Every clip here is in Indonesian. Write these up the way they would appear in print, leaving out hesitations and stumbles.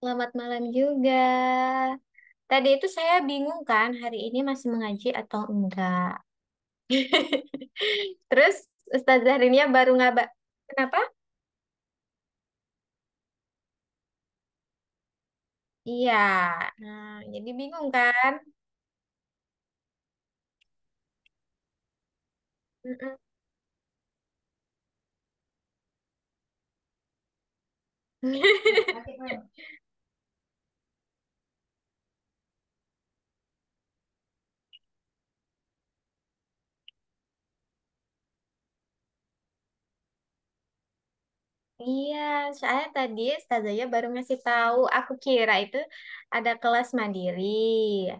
Selamat malam juga. Tadi itu saya bingung kan, hari ini masih mengaji atau enggak. Terus Ustazah Rinia baru ngaba. Kenapa? Iya. Nah, jadi bingung kan? Mm-mm. Iya, soalnya tadi Ustazahnya baru ngasih tahu. Aku kira itu ada kelas mandiri.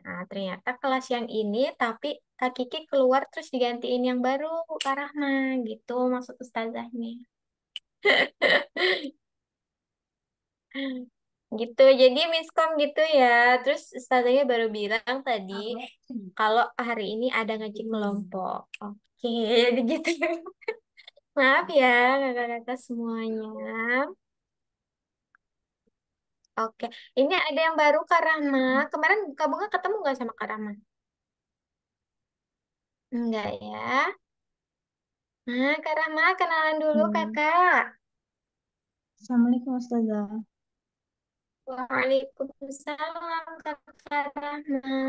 Nah, ternyata kelas yang ini, tapi Kak Kiki keluar terus digantiin yang baru, Kak Rahma. Gitu maksud Ustazahnya. Gitu, jadi miskom gitu ya. Terus Ustazahnya baru bilang tadi kalau hari ini ada ngaji kelompok. Oke, jadi gitu. Maaf ya kakak-kakak semuanya. Oke, ini ada yang baru Kak Rahma. Kemarin Kak Bunga ketemu nggak sama Kak Rahma? Enggak ya. Nah, Kak Rahma kenalan dulu Ya. kakak. Assalamualaikum Ustazah. Waalaikumsalam Kakak Rahma.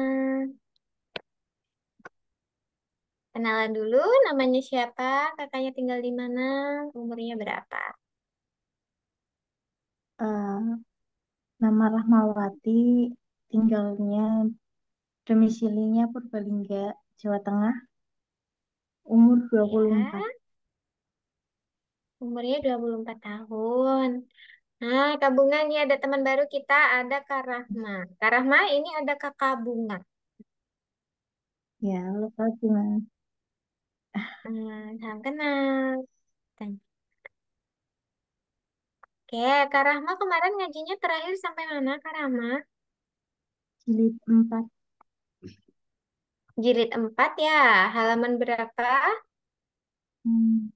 Kenalan dulu, namanya siapa, kakaknya tinggal di mana, umurnya berapa? Eh, Nama Rahmawati, tinggalnya domisilinya Purbalingga, Jawa Tengah, umur dua Ya, puluh empat. umurnya 24 tahun. Nah, Kak Bunga nih ada teman baru kita, ada Kak Rahma. Kak Rahma ini ada Kakak Bunga. Ya, lokal dengan Salam kenal. Oke, Kak Rahma kemarin ngajinya terakhir sampai mana, Kak Rahma? jilid 4. Jilid 4 ya, halaman berapa? Hmm,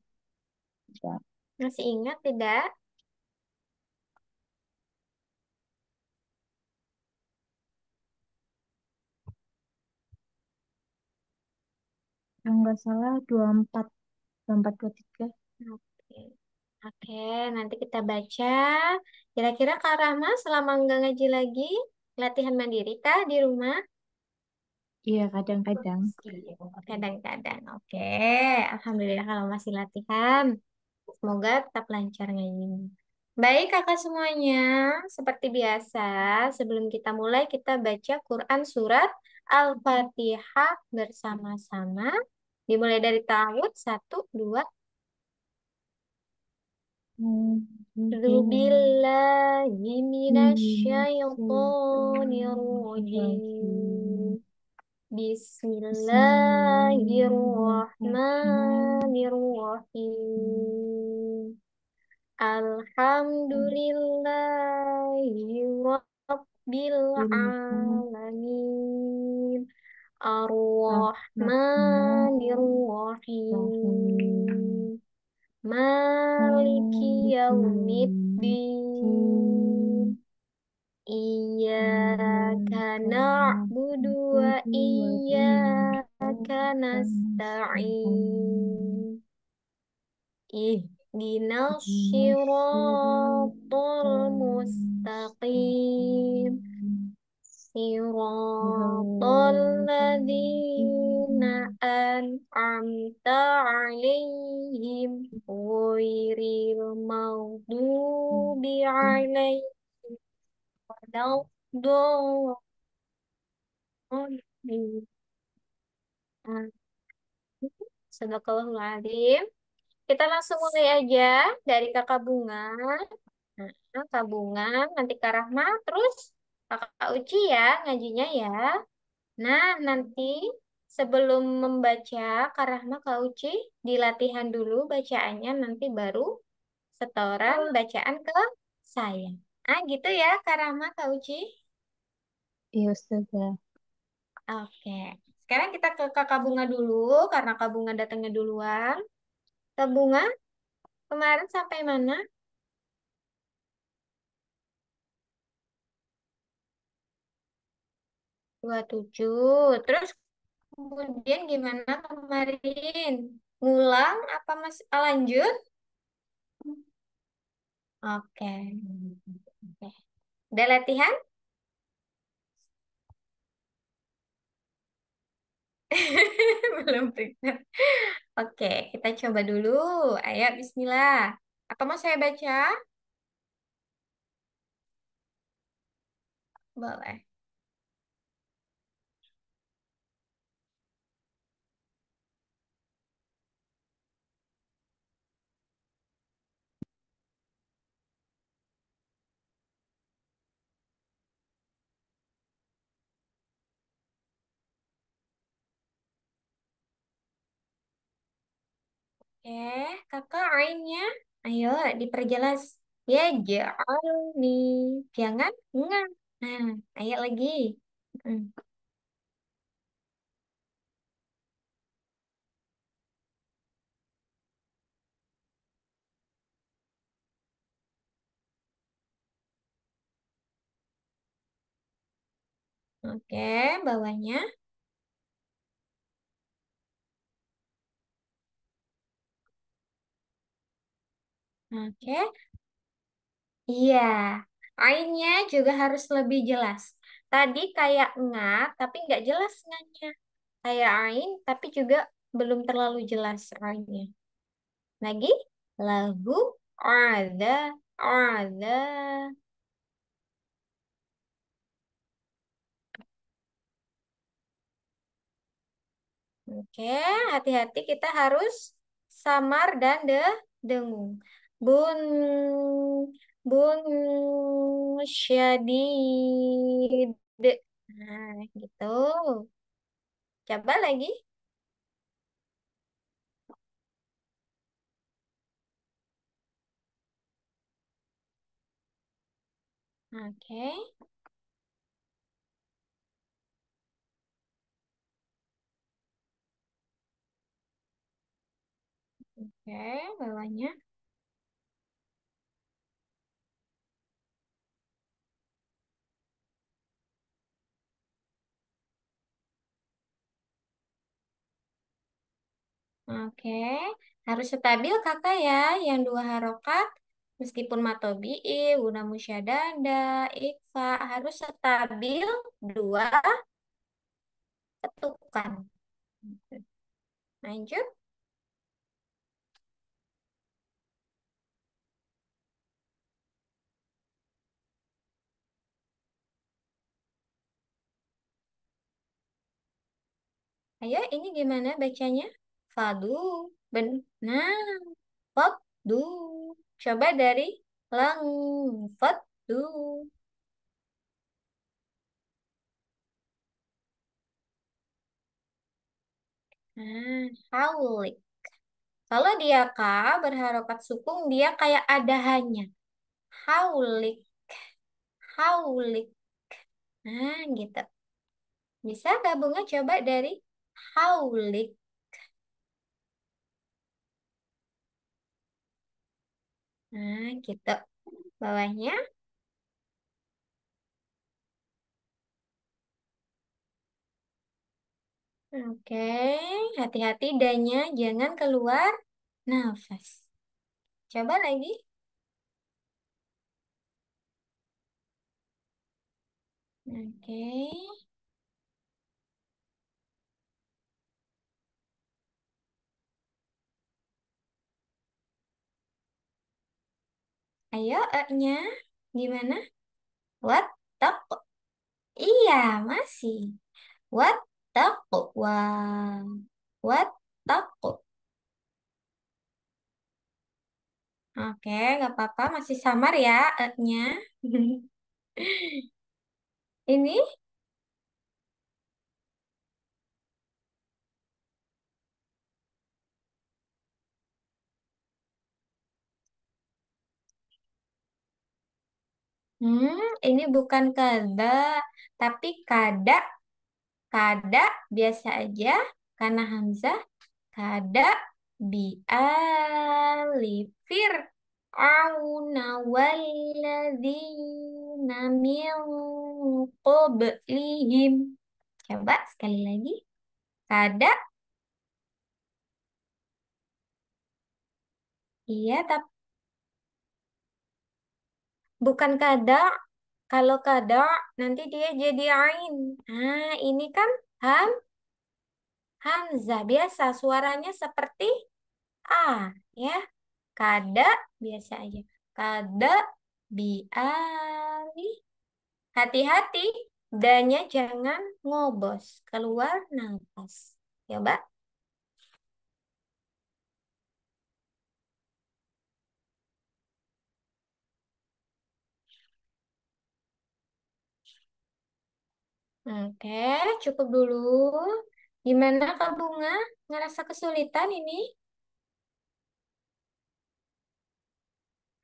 ya. Masih ingat tidak? Kalau nggak salah 24, 24, 23. Oke. Oke, nanti kita baca. Kira-kira Kak Rahma selama nggak ngaji lagi, latihan mandiri kah di rumah? Iya, kadang-kadang. Kadang-kadang. Oke, Alhamdulillah kalau masih latihan. Semoga tetap lancar ngajinya. Baik kakak semuanya, seperti biasa, sebelum kita mulai kita baca Quran surat Al-Fatihah bersama-sama. Dimulai dari ta'awudz, satu, dua. A'udzubillahi minasyaitonirrajim. Bismillahirrahmanirrahim. Alhamdulillahi Rabbil Alamin. Bismillahirrahmanirrahim. Ar-Rahmanir-Rahim. Maliki Yaumiddin. Iyyaka na'budu wa iyyaka nasta'in. Ihdinas siratal mustaqim. Siratal ladzina an'amta 'alaihim ghairil maghdubi 'alaihim waladdallin. Sadaqallahul Adzim. Kita langsung mulai aja dari Kakak Bunga. Nah, Kak Bunga, nanti Kak Rahma, terus Kakak Uci ya ngajinya ya. Nah, nanti sebelum membaca Kak Rahma, Kak Uci dilatihan dulu bacaannya, nanti baru setoran bacaan ke saya. Ah, gitu ya Kak Rahma, Kak Uci. Iya, Ustazah. Oke. Sekarang kita ke Kakak Bunga dulu, karena Kak Bunga datangnya duluan. Kak Bunga, kemarin sampai mana? 27. Terus kemudian gimana kemarin? Ngulang apa mas lanjut? Oke. Oke. Udah latihan? Belum prepare. Oke, kita coba dulu. Ayo, bismillah. Apa mau saya baca? Boleh. Oke, kakak ainnya. Ayo, diperjelas. Ya, nih. Jangan nggak. Nah, ayo lagi. Hmm, Oke, bawahnya. Oke, iya. Ainnya juga harus lebih jelas. Tadi kayak nggak, tapi nggak jelas nganya. Kayak ain, tapi juga belum terlalu jelas ainnya. Lagi, lagu, ada. Oke, hati-hati kita harus samar dan dengung. Bun, syadid. Nah, gitu. Coba lagi. Oke, oke, bawahnya. Oke, harus stabil kakak ya, yang dua harokat. Meskipun matobi'i, guna musyadada, ikfa, harus stabil dua ketukan. Lanjut. Ayo, ini gimana bacanya? Fadu. Benar. Fadu. Coba dari lang. Fadu. Nah, haulik. Kalau dia kah berharokat sukung, dia kayak ada hanya. Haulik. Haulik. Nah, gitu. Bisa gabungnya coba dari haulik. Nah, gitu. Bawahnya. Oke, hati-hati danya jangan keluar nafas. Coba lagi. Oke. Ayo, E-nya. Gimana? What? Tok. Iya, masih. What? Taqwa. What? Taqwa. Oke, nggak apa-apa. Masih samar ya, E-nya. Ini, ini bukan kada, tapi kada. Kada biasa aja, karena Hamzah. Kada bi'alifir auna walladzina min qablihim. Coba sekali lagi. Kada. Iya, tapi bukan kada. Kalau kada, nanti dia jadi ain. Nah, ini kan ham, hamzah. Biasa suaranya seperti A, ya. Kada, biasa aja. Kada, biali. Hati-hati, danya jangan ngobos. Keluar nafas. Coba. Oke, cukup dulu. Gimana Kak Bunga? Ngerasa kesulitan ini?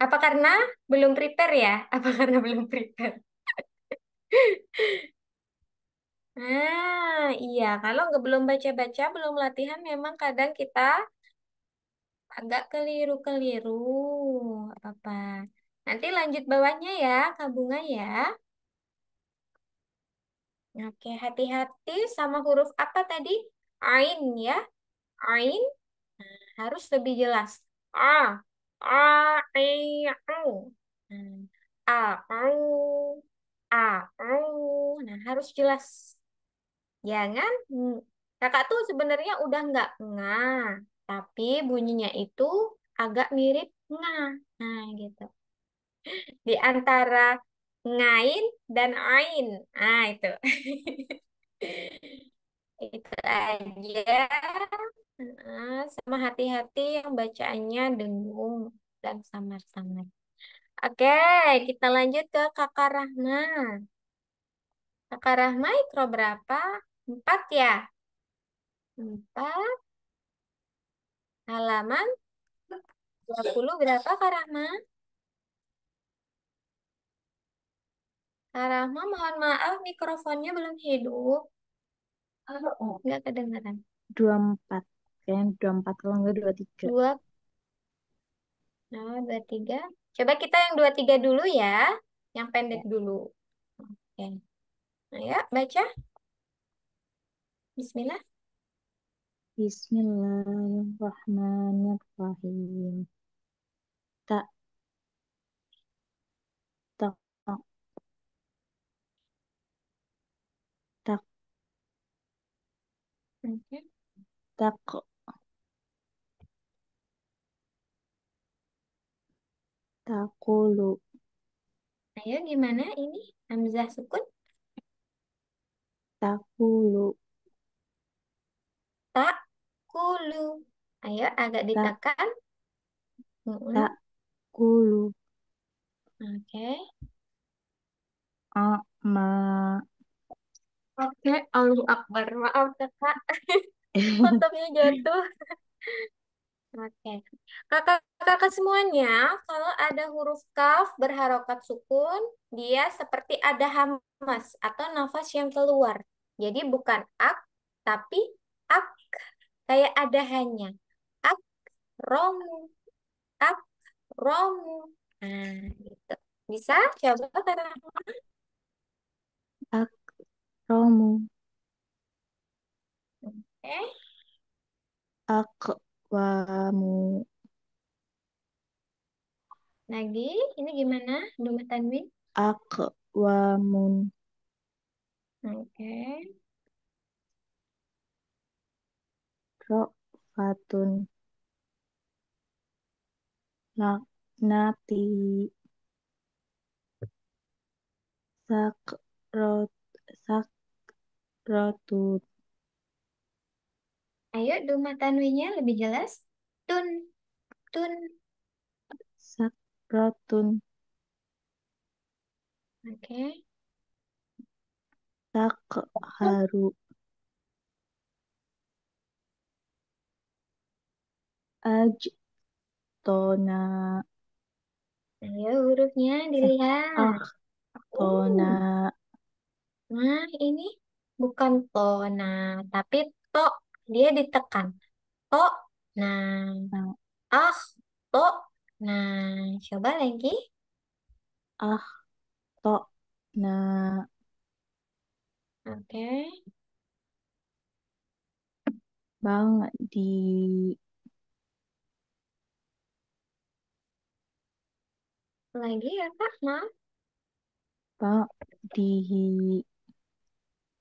Apa karena belum prepare ya? Apa karena belum prepare? Iya. Kalau nggak belum baca-baca, belum latihan, memang kadang kita agak keliru-keliru. Apa? Nanti lanjut bawahnya ya, Kak Bunga ya. Oke, hati-hati sama huruf apa tadi? Ain ya. Ain harus lebih jelas. A, I, U. Hmm. A, U, U. Nah, harus jelas. Jangan, kakak tuh sebenarnya udah nggak nga, tapi bunyinya itu agak mirip nga. Nah, gitu. Di antara ngain dan ain. Nah, itu. Itu aja. Sama hati-hati yang bacaannya dengung dan samar-samar. Oke, kita lanjut ke Kakak Rahma. Kakak Rahma ikro berapa? Empat ya? Empat. Halaman 20 berapa Kak Rahma? Kak Rahma mohon maaf mikrofonnya belum hidup. Nggak kedengaran. 24. Kayaknya 24 kalau nggak 23. Dua, nah, dua, tiga. Coba kita yang dua, tiga dulu ya. Yang pendek Ya. dulu. Oke. Nah, ya, baca. Bismillah. Bismillahirrahmanirrahim. Tak, tak, tak, Oke. tak, takulu, Ayo gimana ini? Hamzah sukun. takulu, Tak kulu. Ayo agak tak, ditekan. Mm-mm. takulu, Oke. ama. Oke, Allahu Akbar. Maaf kakak, fotonya jatuh. Oke. Kakak-kakak semuanya, kalau ada huruf kaf berharokat sukun, dia seperti ada hamas atau nafas yang keluar. Jadi bukan ak, tapi ak. Kayak ada hanya. Ak, romu, ak, romu. Nah, gitu. Bisa? Coba kata. Akromu, Oke. akwamu, Lagi, ini gimana? Duma tanwin. akwamun, Oke. rofatun, laknati, sakrot, sakrotut, Ayo, duma tanwinnya lebih jelas. Tun, tun. sakrotun, Oke. takharu, ajtona, Ayo, hurufnya eh, dilihat. ahtona, Nah, ini bukan to. Nah, tapi to. Dia ditekan. To. Nah, nah, ah, to. Nah, coba lagi. ahtona, Oke. Bang di Lagi ya Kak, maaf. bang di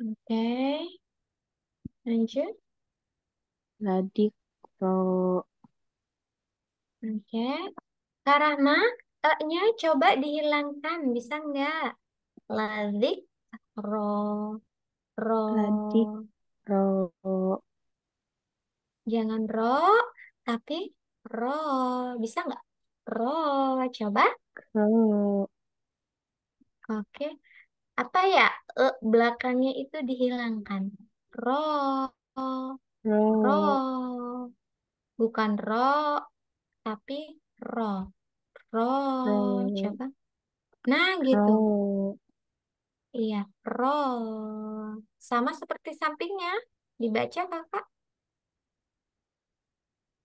Oke, lanjut. ladik ro Oke. Kak Rahma, nya coba dihilangkan, bisa nggak? Ladik, ro, ladik ro. ro Jangan ro, tapi ro. Bisa nggak? Ro, coba. ro Oke. Apa ya? Belakangnya itu dihilangkan. Ro, ro ro. Bukan ro, tapi ro. Ro, ro coba. Nah, gitu. ro Iya, ro. Sama seperti sampingnya. Dibaca, Kakak.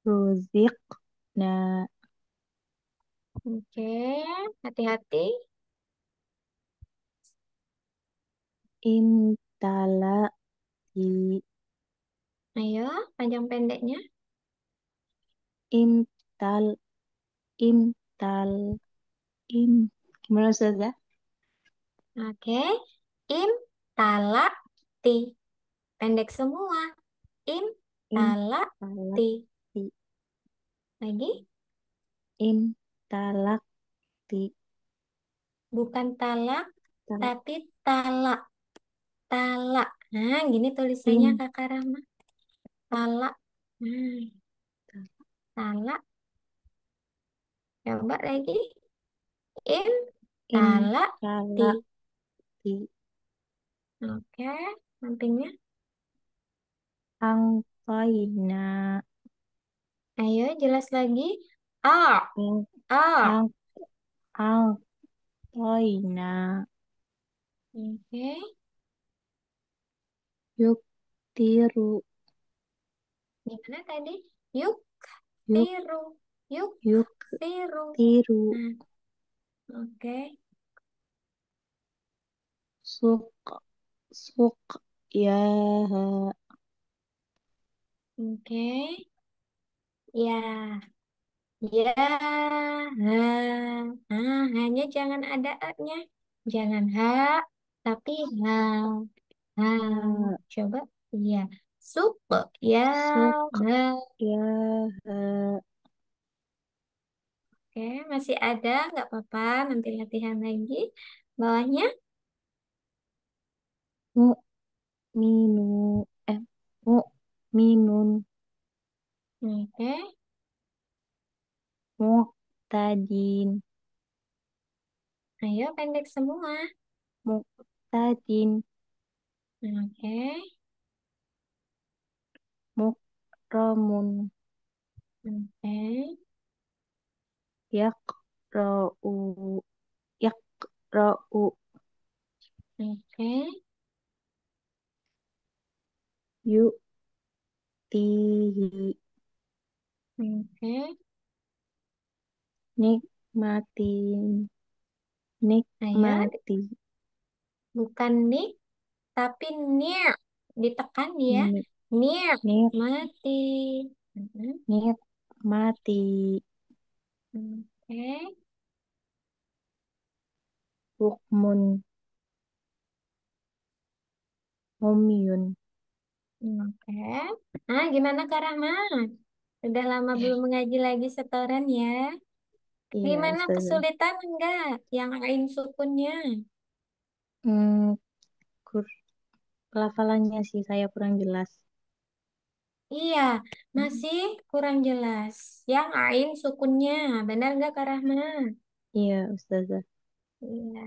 ruzik na Oke, hati-hati. intala di Ayo, panjang pendeknya. intal intal in gimana saja Oke, im, talak, ti. Pendek semua. Im, talak, intala ti. di Lagi, intalak di bukan talak, talak tapi talak. Talak. Nah, gini tulisannya in Kakak Rahma. Talak. Nah, talak. Coba lagi. In, talak, ti. intalak di Oke, sampingnya. angkoina Ayo, jelas lagi. A, ang A. ang angkoina Oke, yuk tiru gimana tadi? Yuk, yuk tiru. Yuk, yuk tiru. tiru Nah, oke. suk suk ya Oke. Ya, ya. Ha. Nah, hanya jangan ada e-nya. Jangan ha, tapi ha. Ha. ha Coba. Iya. Sup. Ya. suk Ha. ya Oke, masih ada. Nggak apa-apa. Nanti latihan lagi. Bawahnya. mu minu eh mu minun Oke. muktadin Ayo, pendek semua. muktadin Oke. mukramun Oke. yaqra'u yaqra'u Oke. yu'tihi Oke. nikmatin Ayo, nikmati bukan nih, tapi near. Ditekan dia. ni Near. nik Mati. Mhm. nikmati Oke. hukmun umyun. Oke. Nah, gimana Kak Rahma? Udah lama belum mengaji lagi setoran ya. Iya, Gimana Ustazah. kesulitan enggak yang ain sukunnya? Hmm, pelafalannya sih saya kurang jelas. Iya, masih kurang jelas. Yang ain sukunnya, benar nggak Kak Rahma? Iya, Ustazah. Iya.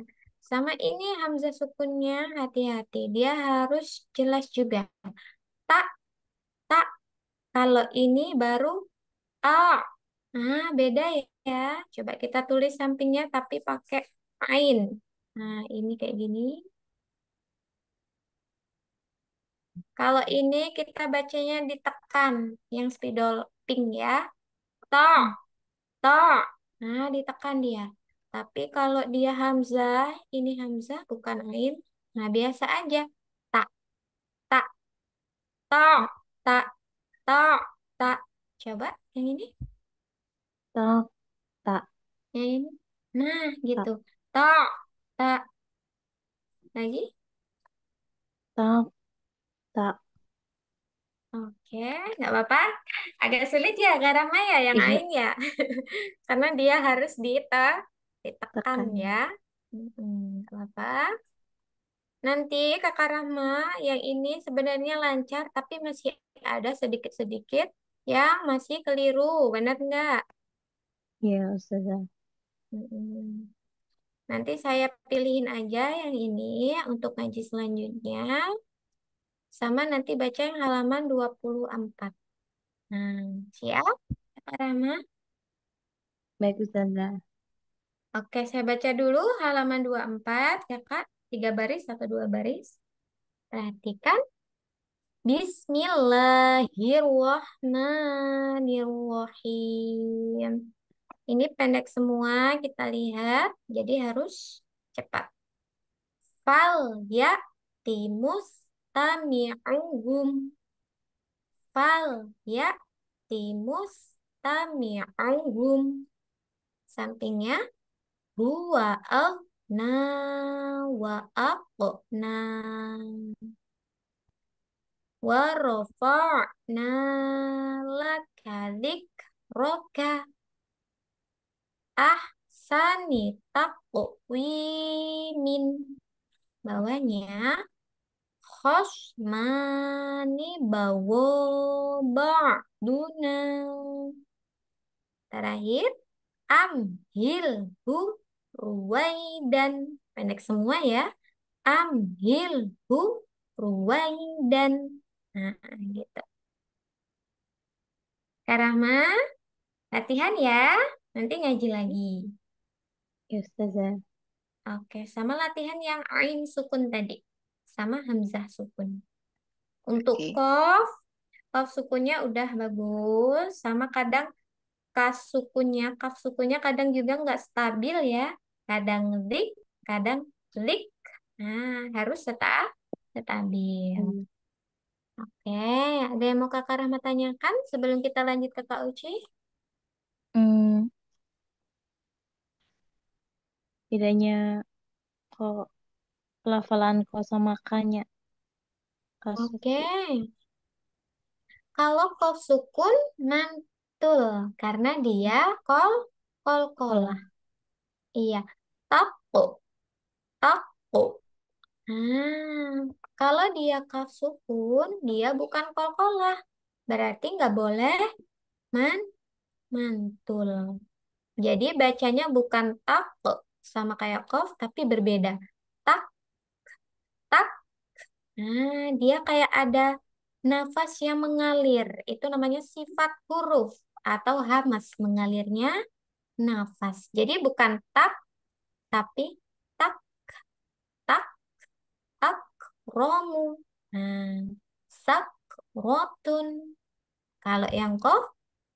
Sama ini hamzah sukunnya, hati-hati. Dia harus jelas juga. Tak, tak. Kalau ini baru a. Nah, beda ya. Coba kita tulis sampingnya tapi pakai ain. Nah, ini kayak gini. Kalau ini kita bacanya ditekan, yang spidol pink ya. Ta, Hmm. ta. Nah, ditekan dia. Tapi kalau dia hamzah, ini hamzah bukan ain. Nah, biasa aja. Tak, tak, tak, Tak, tak, Tak, tak. Coba yang ini, Tak, tak, yang ini. Nah, gitu. tak, Tak, tak. Lagi. tak, tak. Oke, nggak apa-apa. Agak sulit ya Garama ya yang Iya, Ain ya. Karena dia harus ditekan tekan. ya. Nggak apa-apa. Nanti Kakak Rahma yang ini sebenarnya lancar, tapi masih ada sedikit-sedikit yang masih keliru. Benar nggak? Iya, Ustazah. Mm-mm. Nanti saya pilihin aja yang ini untuk ngaji selanjutnya. Sama nanti baca yang halaman 24. Nah, siap, Kak Rama? Baik, Ustazah. Oke, saya baca dulu halaman 24, ya Kak. 3 baris atau 2 baris. Perhatikan. Bismillahirrahmanirrahim. Ini pendek semua, kita lihat. Jadi harus cepat. Fal ya timus tami'uhum. Fal ya timus tami'uhum. Sampingnya huwa al na wa na wa rafa'na laka dzikraka ahsani taqwimin. Bawahnya khosmani bawo ba'duna. Terakhir amhilhu ruwaidan. Pendek semua ya. Amhilhu ruwaidan. Nah, gitu. Kak Rahma, latihan ya. Nanti ngaji lagi. Ya, Ustazah. Oke, sama latihan yang ain sukun tadi. Sama hamzah sukun. Untuk Oke. kof sukunnya udah bagus. Sama kadang kaf sukunnya kadang juga nggak stabil ya. Kadang dik, kadang lik. Nah, harus stabil. Hmm. Oke, ada yang mau Kakak Rahmat tanyakan sebelum kita lanjut ke Kak Uci? Hmm, bedanya kok pelafalan ko sama kanya Oke, kasuku kalau kof sukun mantul karena dia kol kolah. kola. Iya, tapu, tapu. Nah, kalau dia kaf sukun, dia bukan kol kolah. Berarti nggak boleh man mantul. Jadi bacanya bukan tak sama kayak kof, tapi berbeda. Tak, tak. Nah, dia kayak ada nafas yang mengalir. Itu namanya sifat huruf atau hamas mengalirnya nafas. Jadi bukan tak, tapi tak, tak, tak, romu. Nah, sak, rotun. Kalau yang kof,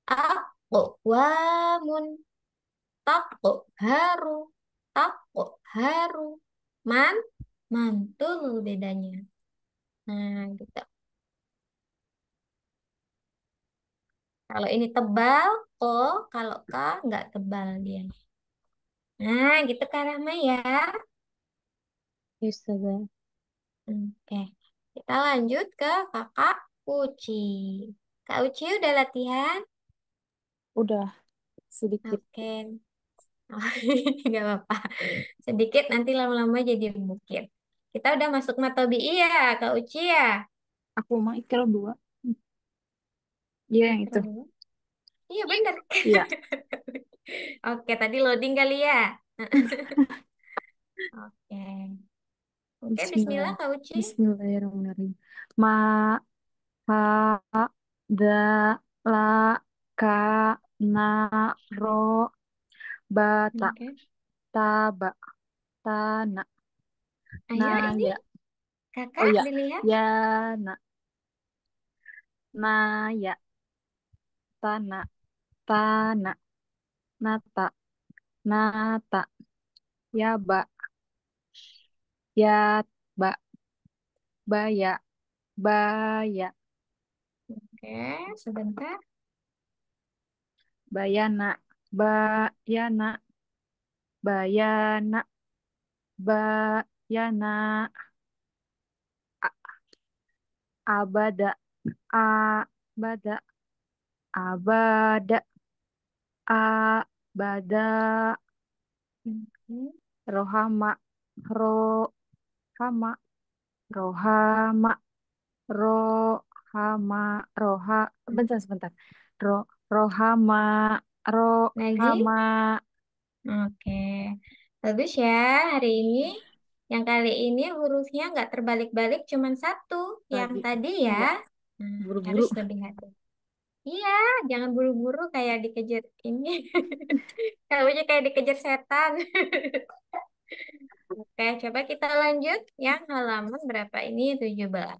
aku, wamun. Tako haru, tako haru, man, mantul bedanya. Nah, gitu. Kalau ini tebal, ko, kalau ka nggak tebal dia. Nah, gitu Kak Rahma ya. Ya, Ustazah. Oke, kita lanjut ke Kakak Uci. Kak Uci udah latihan? Udah sedikit. Oke, nggak apa-apa. Sedikit nanti lama-lama jadi bukit. Kita udah masuk matobi ya, Kak Uci ya. Aku mau ikro dua. Iya yang itu. Ikro dulu. Iya bener. Iya. Oke, tadi loading kali ya. Oke. Oke, Bismillah. bismillah Kak Uci. Bismillahirrahmanirrahim. Ma ha da la ka na ro ba ta Oke. ta ba ta na na Ayo ini ya. Oh kakak ya. dilihat. Ya na na ya ta na ta na na ta na ta ya ba ya ba ba ya ba ya Oke, sebentar. Bayana, bayana, bayana, bayana, A- abada, abada, abada, abada, Mhm. rohama, rohama, rohama, rohama, roha, bentar, sebentar, rohama, Lagi? rohama, Oke. Bagus ya hari ini. Yang kali ini hurufnya nggak terbalik-balik, cuman satu. Yang tadi, tadi ya. iya, Nah, harus buru-buru. lebih hati. Iya, jangan buru-buru kayak dikejar ini. Kayak kayak dikejar setan. Oke, coba kita lanjut. Yang halaman berapa ini? 17.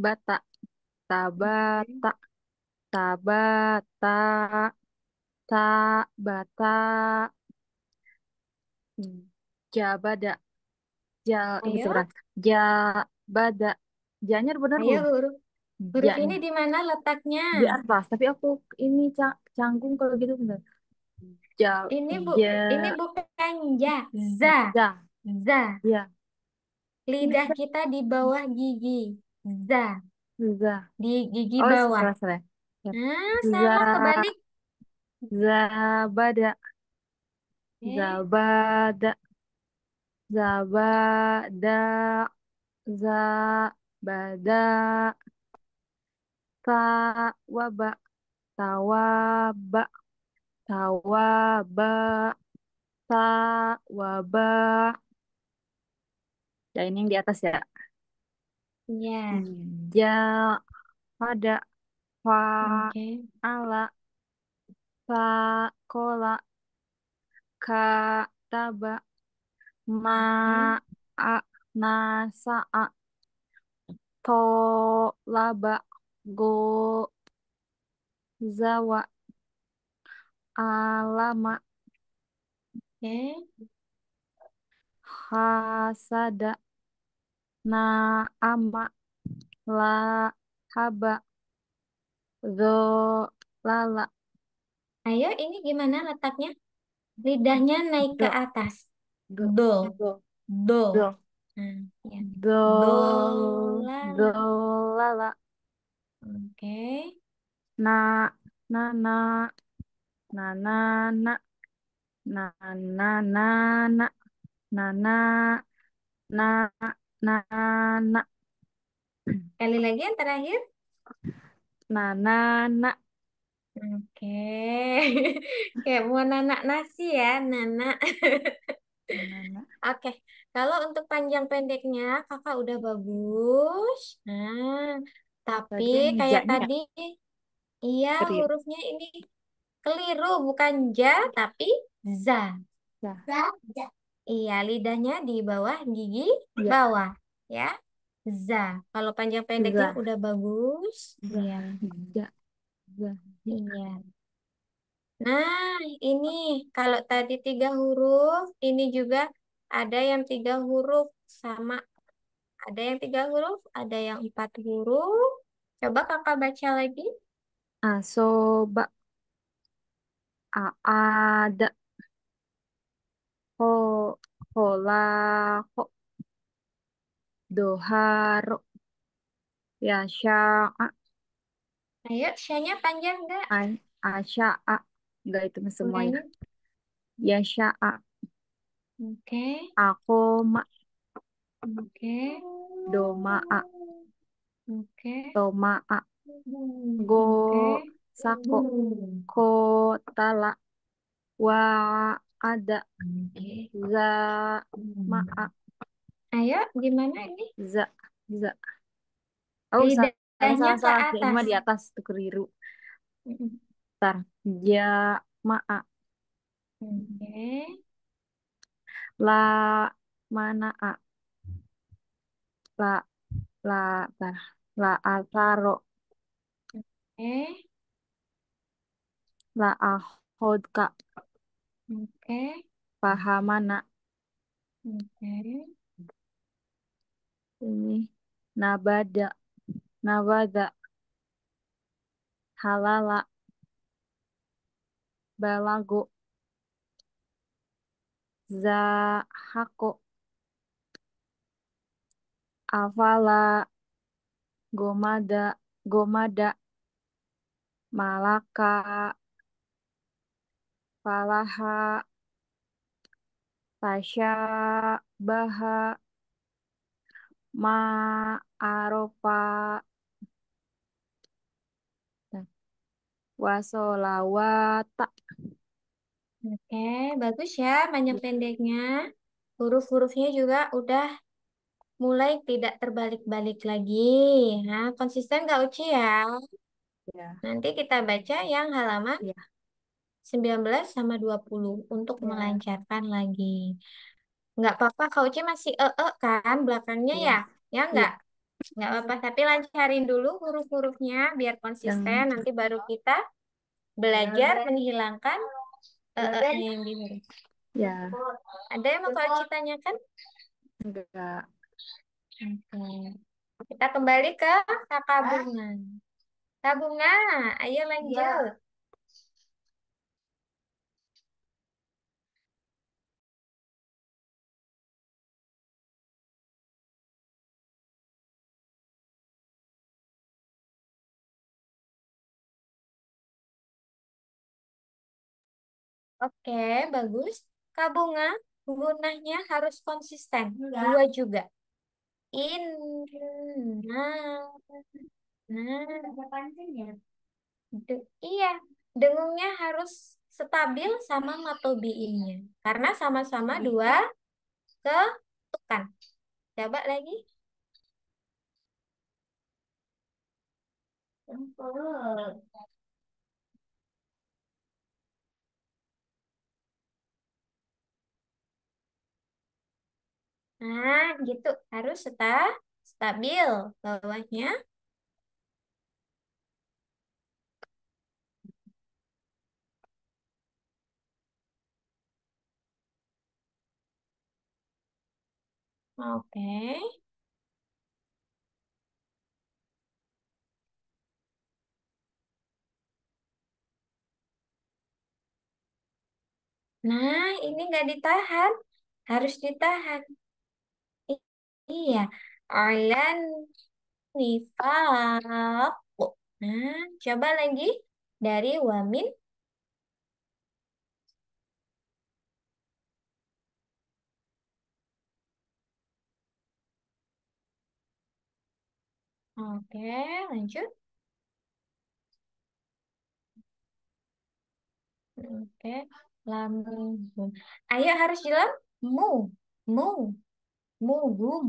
Bata, tabata, tabata, tabata, jabada, ini Ayo, seberang, jabada, janya benar ayo belum? huruf. Huruf Janya ini di mana letaknya? di atas, tapi aku ini canggung kalau gitu bener. Ja, ja, Ini bukan ja, za. za, Za. ya, ini Lidah kita di bawah gigi. Za. za. Di gigi Oh, bawah. salah salah. Ya. Nah, Za, sama kebalik. zabada, Eh, zabada, zabada, zabada, tawaba, tawaba, tawaba, tawaba. Ya ini yang di atas ya. ya. Ja, pada, fa, Oke. ala, fa, kola, ka, taba, ma, Oke. a, na, sa, a, to, laba, go, zawa, alama, Oke. hasada, na, ama, la, haba, zo, lala, Ayo, ini gimana letaknya? Lidahnya naik ke do, atas. do, Do. do, Do. do, Nah, ya. Do, do, la, la. do, lala, Oke. na, na, na, na, na, na, na, na, na, na, na, na, na, na, Kali lagi yang terakhir. na, na, na, Oke. Kayak mau nanak nasi ya, nanak. na, na, na. Oke, kalau untuk panjang pendeknya kakak udah bagus. Nah, tapi Tadi yang kayak ja-nya ya, tadi, iya keliru. hurufnya ini keliru, bukan ja tapi za. Ya, Za, za. Iya, lidahnya di bawah gigi ya, bawah, ya. Za. Kalau panjang pendeknya za, udah bagus. za, Iya, ja, za, ja. iya. Nah, ini kalau tadi 3 huruf, ini juga ada yang 3 huruf sama. Ada yang 3 huruf, ada yang 4 huruf. Coba kakak baca lagi. Asoba, ada, ho, hola, ho, doharo, ya, sya'a, Ayo, Syanya panjang nggak? asya'a. Enggak itu mah semua ya. Ulangi. Ya, sya'a, Oke, akoma, oke, doma'a, oke, toma'a, go, oke, sako, ko, tala, wa, ada, oke. za, ma'a, Ayo, gimana ini? za, za. Oh, salah, Lidahnya salah, ke salah. Ya, ini atas. mah di atas tuh keliru. Mm-mm. Ntar, ja, ma'a, Oke, la, mana'a, la, la, tar, la, ataro, oke, la, ahodka, oke, pahamana, oke. ini, nabada, Nawada, halala, balago, zahako, afala, gomada, gomada, malaka, falaha, tasya, baha, ma'arofa, wasolawata. Oke, bagus ya panjang pendeknya. Huruf-hurufnya juga udah mulai tidak terbalik-balik lagi. Nah, konsisten Kak Uci ya. Ya, Nanti kita baca yang halaman ya, 19 sama 20 untuk ya, melancarkan lagi. Nggak apa-apa, Kak Uci masih kan belakangnya ya, ya? Ya iya. nggak apa-apa. Tapi lancarin dulu huruf-hurufnya biar konsisten. Yang Nanti baru kita belajar menghilangkan nya yang di huruf. ya, Ada yang mau Kak Uci tanyakan? enggak. Oke. Kita kembali ke Kakak Bunga. Kak Bunga, ayo lanjut. Oke, bagus. Kak Bunga, gunanya harus konsisten. Dua juga. In, nah, nah. Iya, dengungnya harus stabil sama matobiinnya. Karena sama-sama dua ketukan. Coba lagi. Nah, gitu. Harus stabil bawahnya. Oke. Nah, ini nggak ditahan. Harus ditahan. Iya. Alan nifaq. Nah, coba lagi. Dari wamin. Oke, lanjut. Oke. Lamu. Ayo harus jelas. Mu. Mu. Mugum.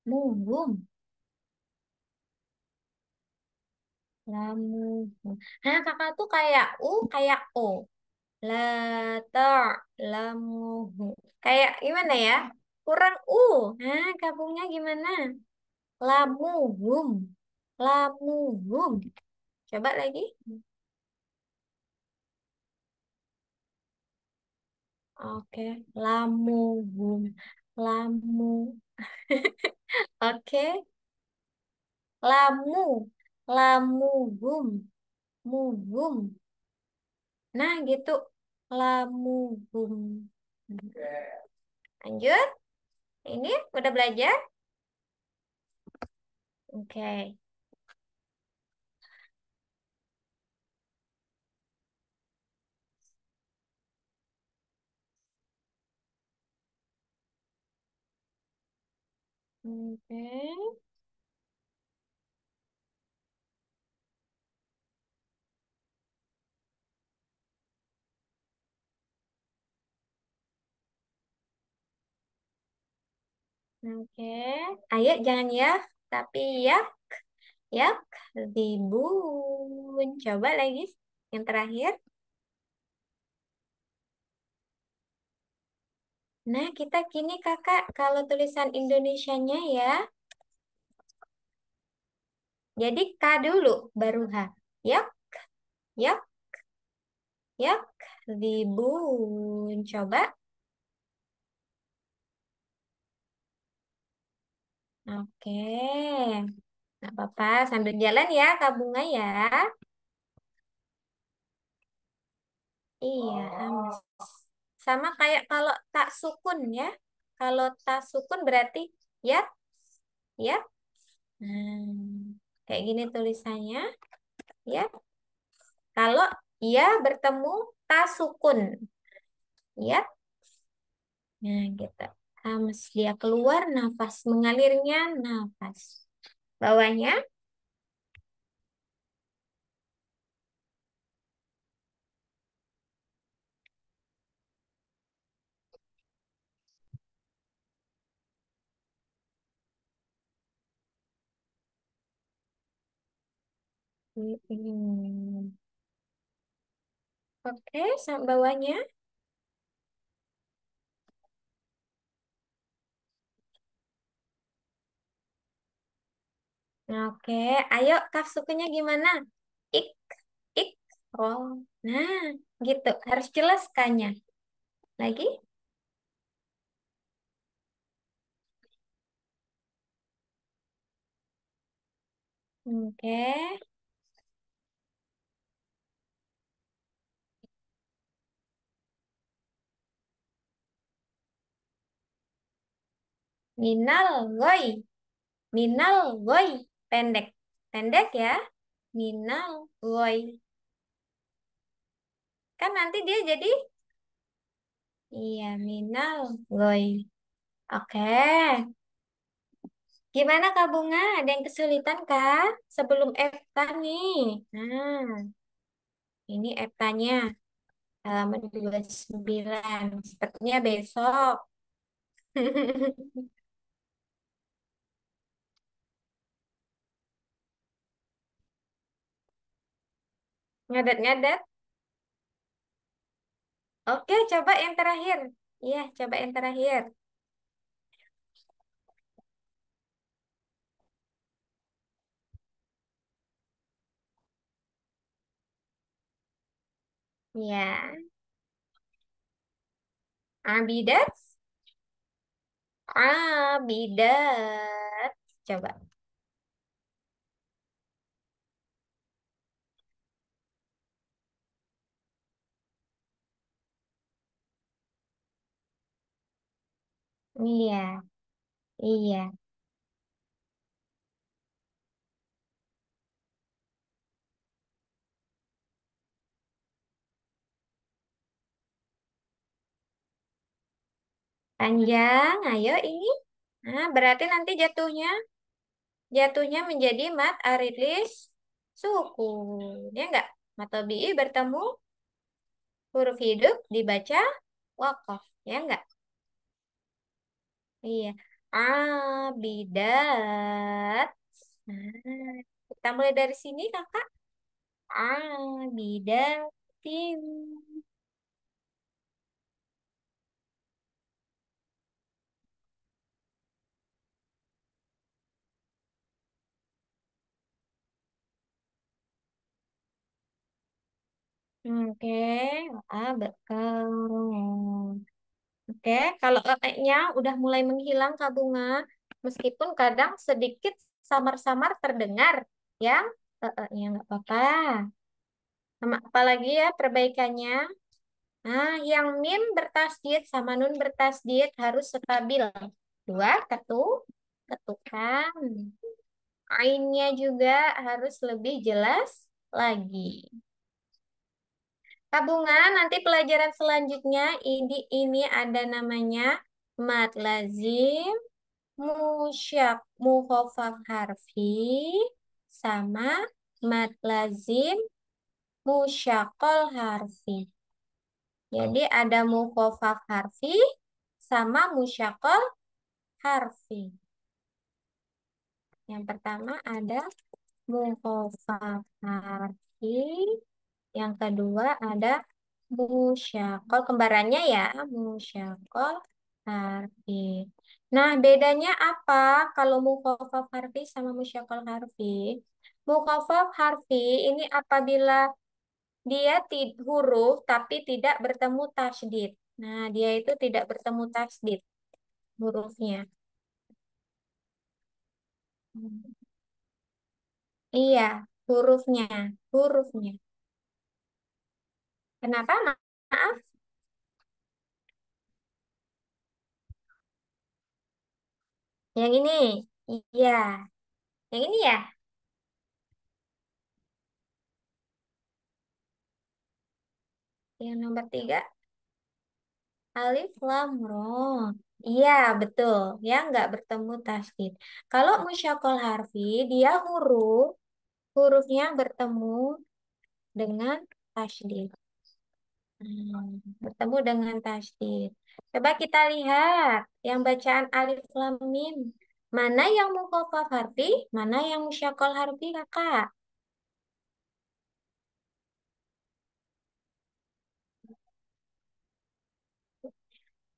Mugum. Lamu. Nah, kakak tuh kayak U, kayak O. Lata. Lamuhu. Kayak gimana ya? Kurang U. Nah, gabungnya gimana? Lamuhum. Lamuhum. Coba lagi. Oke. Lamuhum. Lamu. Oke. Lamu. Lamuhum. Muhum. Nah, gitu. Lamuhum. Lanjut. Ini udah belajar? Oke. Oke. Oke. Ayo jangan ya, tapi ya, ya, ribun. Coba lagi yang terakhir. Nah, kita kini kakak, kalau tulisan Indonesianya ya, jadi K dulu, baru H. Yak, yak, yak, ribun. Coba. Oke. Nggak apa-apa, sambil jalan ya, Kak Bunga ya. Iya, hamas. Sama kayak kalau tak sukun ya. Kalau tak sukun berarti ya, ya. Kayak gini tulisannya, ya. Kalau ia bertemu tak sukun, ya. Nah, gitu. Hamas dia keluar nafas, mengalirnya nafas. Bawahnya, hmm. Oke, sampai bawahnya. Oke, ayo kak sukunya gimana? Ik, ik. Oh, nah, gitu. Harus jelas kanya. Lagi? Oke. Minal, woi. Minal, woi. Pendek. Pendek ya. Minal, woi. Kan nanti dia jadi, iya, minal, woi. Oke. Gimana Kak Bunga? Ada yang kesulitan kah? Sebelum EFTA nih. Nah, ini EFTA-nya. Halaman 29. Sepertinya besok. Ngadet-ngadet. Oke, coba yang terakhir. Iya, coba yang terakhir. Ya, abidat. Abidat. Coba. Iya, iya. Panjang. Ayo ini. Nah, berarti nanti jatuhnya menjadi mat aridlis sukun. Ya enggak? Matobi'i bertemu huruf hidup dibaca wakaf. Ya enggak? Iya. Abidat. Nah, kita mulai dari sini, Kakak. Abidatin. Oke. Betul. Oke, kalau nya udah mulai menghilang Kak Bunga, meskipun kadang sedikit samar-samar terdengar, ya, nya nggak apa-apa. Sama apalagi ya perbaikannya. Nah, yang mim bertasdid sama nun bertasdid harus stabil. Dua, ketukan. Ainnya juga harus lebih jelas lagi. Tabungan nanti pelajaran selanjutnya ini ada namanya mat lazim, musyak, mukhofaf harfi, sama mat lazim, musyakol harfi. Jadi ada mukhofaf harfi sama musyakol harfi. Yang pertama ada mukhofaf harfi, yang kedua ada musyakol, kembarannya ya, musyakol harfi. Nah, bedanya apa kalau mukhafaf harfi sama musyakol harfi? Mukhafaf harfi ini apabila dia huruf tapi tidak bertemu tasydid. Nah, dia itu tidak bertemu tasydid hurufnya. Iya, hurufnya, hurufnya. Kenapa? Maaf, yang ini. Iya, yang ini ya. Yang nomor tiga, alif lam ro. Iya, betul. Yang nggak bertemu tasdid. Kalau musyakol harfi, dia hurufnya bertemu dengan tasdid. Bertemu dengan tasdid. Coba kita lihat yang bacaan alif lam mim. Mana yang mukhaffaf harfi, mana yang musyakol harfi, Kakak?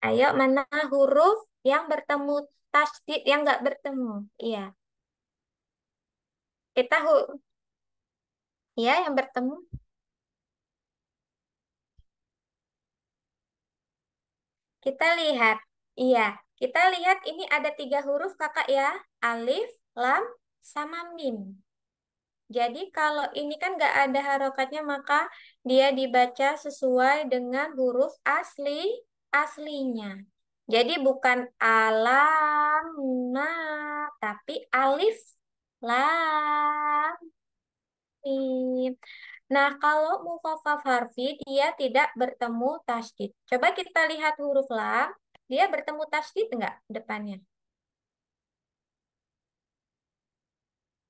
Ayo, mana huruf yang bertemu tasdid yang nggak bertemu? Iya, kita ya yang bertemu. Kita lihat. Iya, kita lihat ini ada tiga huruf Kakak ya. Alif, lam, sama mim. Jadi kalau ini kan nggak ada harokatnya maka dia dibaca sesuai dengan huruf aslinya. Jadi bukan alam na tapi alif lam mim. Nah, kalau mukhaffaf harfi dia tidak bertemu tasydid. Coba kita lihat huruf lam, dia bertemu tasydid enggak depannya?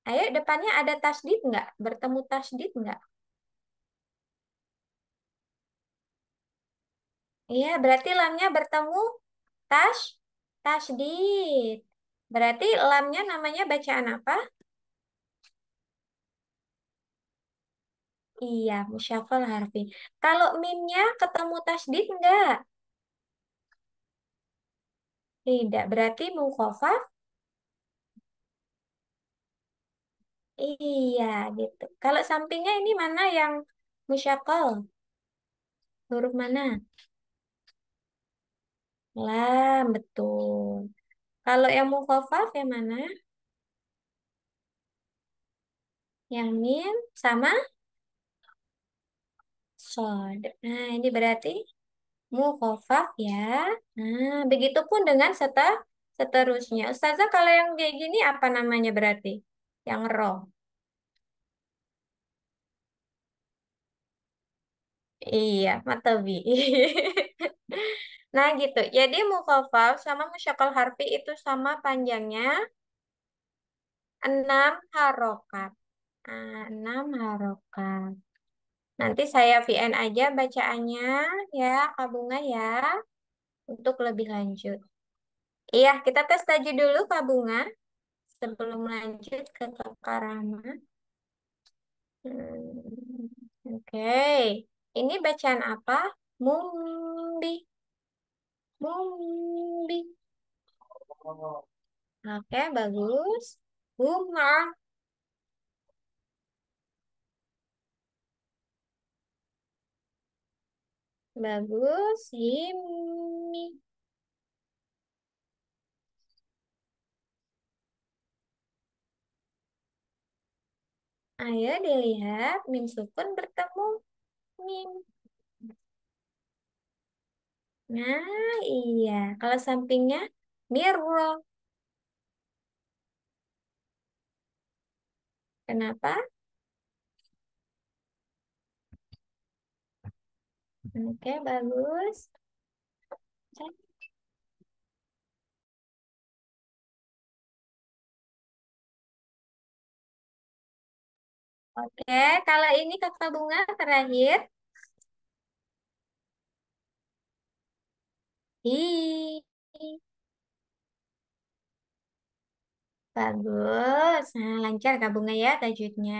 Ayo depannya ada tasydid enggak? Bertemu tasydid enggak? Iya, berarti lamnya bertemu tas tasdid. Berarti lamnya namanya bacaan apa? Iya, musyafal harfi. Kalau mimnya ketemu tasdid enggak? Tidak, berarti mukhafaf. Iya, gitu. Kalau sampingnya ini mana yang musyakal? Huruf mana? Lam, betul. Kalau yang mukhafaf yang mana? Yang mim sama sod. Nah, ini berarti mukhafaf ya. Nah, begitupun dengan seterusnya. Ustazah, kalau yang kayak gini apa namanya berarti? Yang roh. Iya, matabi. Nah, gitu. Jadi mukhafaf sama musyakal harfi itu sama panjangnya 6 harokat. Nah, 6 harokat. Nanti saya VN aja bacaannya ya, Kak Bunga ya, untuk lebih lanjut. Iya, kita tes tadi dulu Kak Bunga sebelum lanjut ke Kak Rahma. Oke, ini bacaan apa? Mumbi, mumbi. Oke, bagus. Bunga, bagus. Himi. Ayo dilihat, mim sukun bertemu mim. Nah, iya. Kalau sampingnya mirro. Kenapa? Oke, bagus. Oke, kalau ini Kakak Bunga terakhir. Hi. Bagus. Nah, lancar Kak Bunga ya tajwidnya.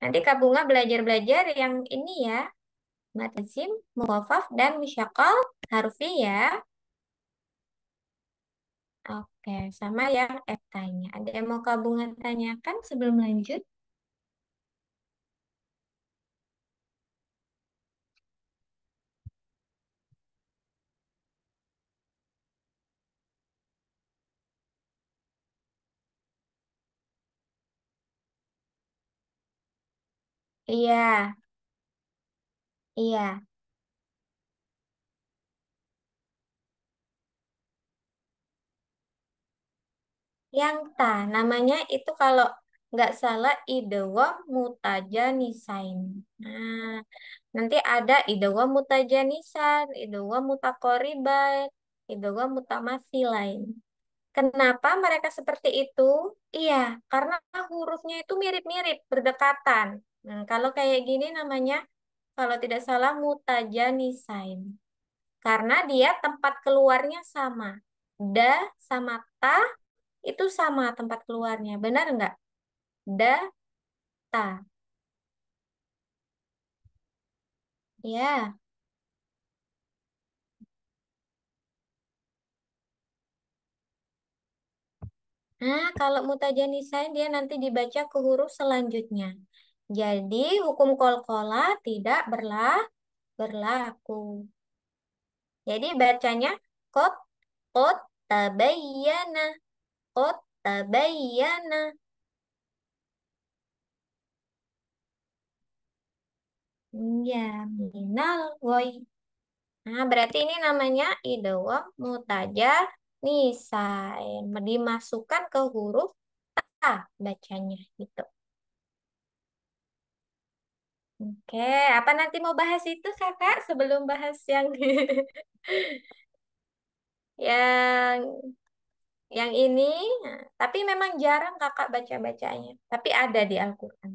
Nanti Kak Bunga belajar-belajar yang ini ya. Mad lazim, mukhafaf, dan musyakal harfi ya. Oke, sama yang F tanya. Ada yang mau Kak Bunga tanyakan sebelum lanjut? Iya, iya. Yang ta, namanya itu kalau nggak salah idewa mutajanisain. Nah, nanti ada idewa mutajanisan, idewa mutakoriban, idewa mutamasilain. Kenapa mereka seperti itu? Iya, karena hurufnya itu mirip-mirip, berdekatan. Nah, kalau kayak gini namanya, kalau tidak salah mutajanisain. Karena dia tempat keluarnya sama. Da sama ta itu sama tempat keluarnya. Benar nggak? Data. Ya. Nah, kalau mutajanisain dia nanti dibaca ke huruf selanjutnya. Jadi hukum kolkola tidak berlaku. Jadi bacanya kot kot tabayyana kot tabayyana. Ya, minal woi. Nah, berarti ini namanya idgham mutaja nisain. Dimasukkan ke huruf A bacanya gitu. Oke, apa nanti mau bahas itu kakak sebelum bahas yang yang yang ini? Nah, tapi memang jarang kakak baca-bacanya. Tapi ada di Al-Quran.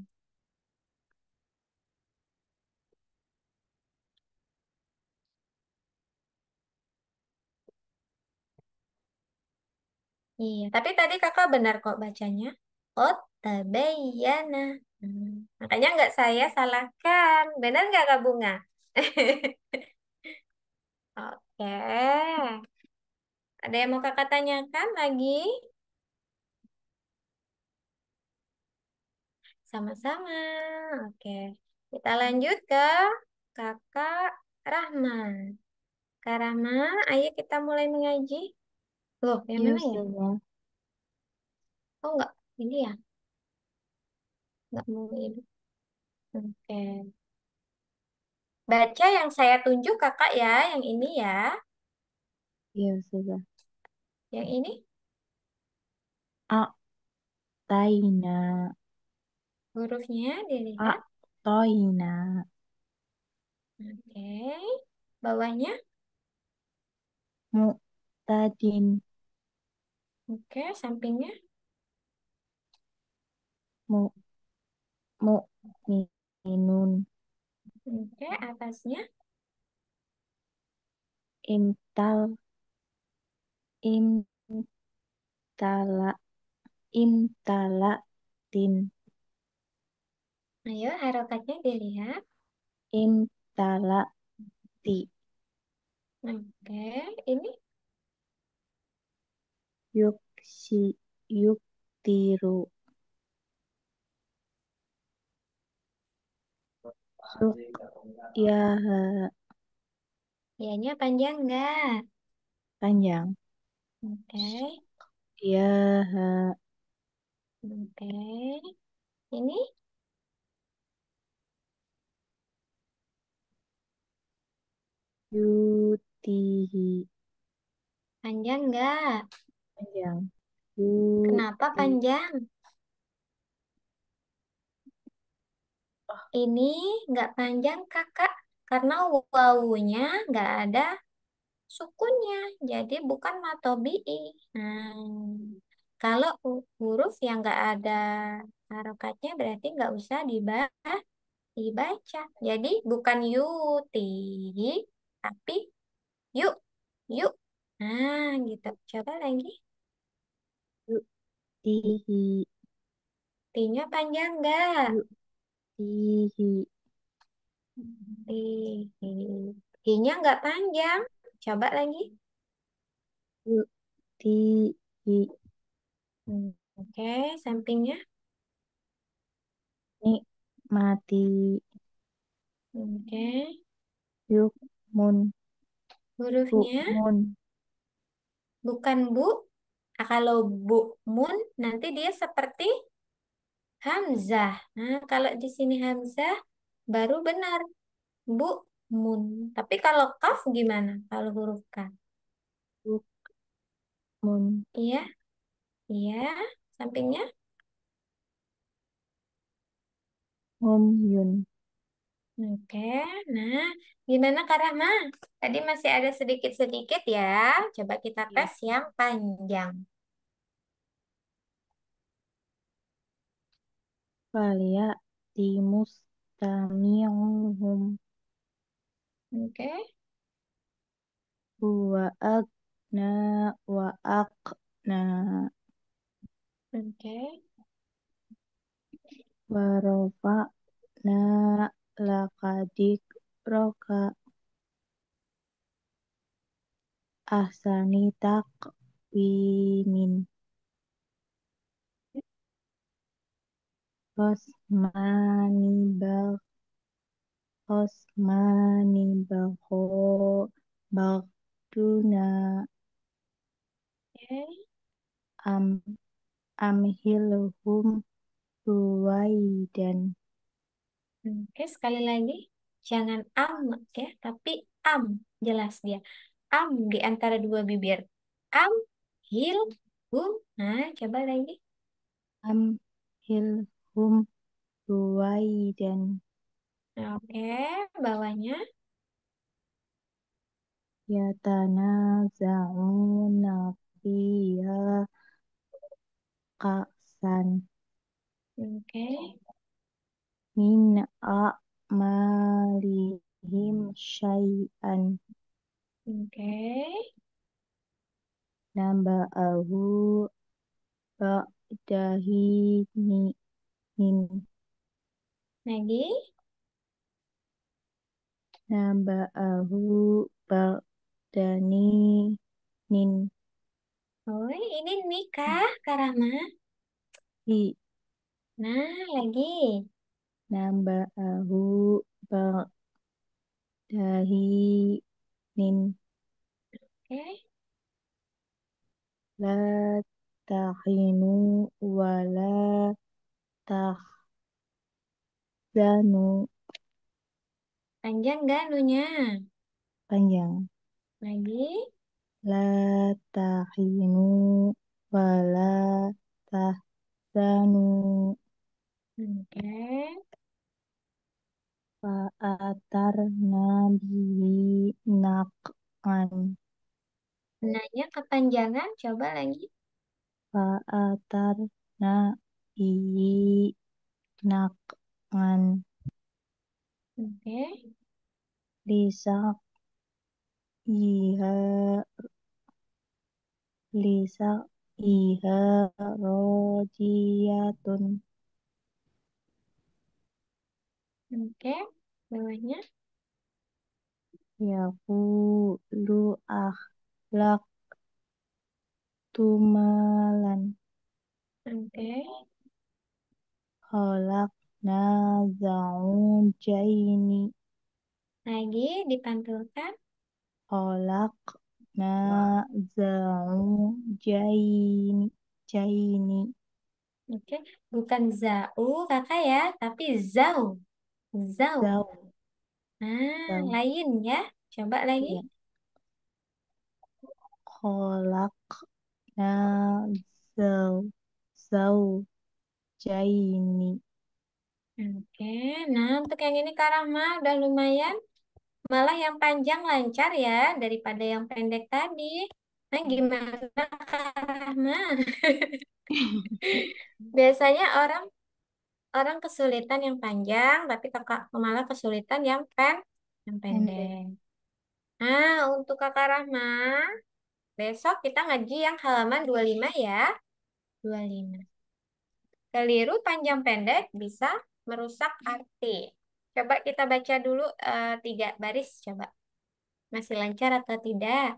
Iya, tapi tadi kakak benar kok bacanya. Oh, tabayyana. Hmm, makanya nggak saya salahkan. Benar nggak Kak Bunga? Oke. Ada yang mau kakak tanyakan lagi? Sama-sama. Oke. Kita lanjut ke kakak Rahman. Kak Rahman, ayo kita mulai mengaji. Loh, yang Iya, mana ya? Ustazah. Oh, enggak. Ini ya? Enggak mau ini. Oke. Baca yang saya tunjuk kakak ya, yang ini ya. Iya, Ustazah. Yang ini A, taina. hurufnya A, dilihat. toina. Oke. Bawahnya. Mu, tadin. Oke, sampingnya. Mu, mu, minun. Oke, atasnya. Imtal, imtala, imtala, tin. Ayo, harokatnya dilihat. Imtala, ti. Oke, ini. Yuksi, yuktiru. Suk, ya, Ianya panjang enggak? panjang. Oke, Ya, oke. Ini yutihi. panjang enggak? Panjang. Kenapa Yuti. panjang? Ini enggak panjang kakak. Karena wawunya enggak ada sukunnya. Jadi bukan matobi'i. Nah, kalau huruf yang enggak ada harokatnya berarti enggak usah dibaca. Jadi bukan yuti, tapi yuk, yuk. Nah, gitu. Coba lagi. Yutihi. T-nya panjang enggak? Yutihi. T. I-nya enggak panjang. Coba lagi. Yutihi. Oke, sampingnya. Nikmati. Oke. Yukmun. Hurufnya Bukmun. bukan bu. Ah, kalau bu mun nanti dia seperti Hamzah. Nah, kalau di sini Hamzah baru benar. Bu, mun. Tapi kalau kaf gimana? Kalau huruf K? Bukmun. Iya, iya. Sampingnya. Humyun. Oke, nah gimana Kak Rahma? Tadi masih ada sedikit-sedikit ya. Coba kita Ya. tes yang panjang. Falia timus tamiuhum Oke, wa agna wa aqna oke, wa rafa'na lakadik roka ahsani taqwimin Osmani bal Osmani baho Bagduna oke. am amhilhum ruwaidan. Oke, sekali lagi. Jangan am ya, tapi am. Jelas dia. Am di antara dua bibir. Am, hil, hum. Nah, coba lagi. Amhilhum ruwaidan. Oke, bawahnya. Yatanaza'una fiha ka'san Oke, min a'malihim syai'an oke. namba'ahu ba'dahini min Lagi. namba'ahu ba'dani nin Oh, ini nikah, Karama. hi Nah, lagi. namba'ahu ba'dahi nin Oke. la tahinu wa la tahzanu Panjang gak nunya? panjang Lagi. la tahinu wa la tahzanu Oke. fa'atarna bihi naqan Nanya kepanjangan, coba lagi. fa'atarna bihi naqan Oke. lisak iha lisak iha rodiyatun Oke. Bawahnya. yaqulu akhlaq tumalan Oke. kholak nazaujaini Lagi dipantulkan. kholak nazaujaini jaini Oke. Bukan zau, kakak ya, tapi zau. Zau. zau Nah, zau lain ya. Coba lagi. ya kholak nazau zaujaini Oke. Nah, untuk yang ini Kak Rahma udah lumayan. Malah yang panjang lancar ya daripada yang pendek tadi. Nah, gimana Kak Rahma? Biasanya orang orang kesulitan yang panjang, tapi kakak malah kesulitan yang pendek. pendek. Nah, untuk Kakak Rahma, besok kita ngaji yang halaman 25 ya. 25. Keliru panjang pendek bisa merusak arti. Coba kita baca dulu 3 baris, coba. Masih lancar atau tidak?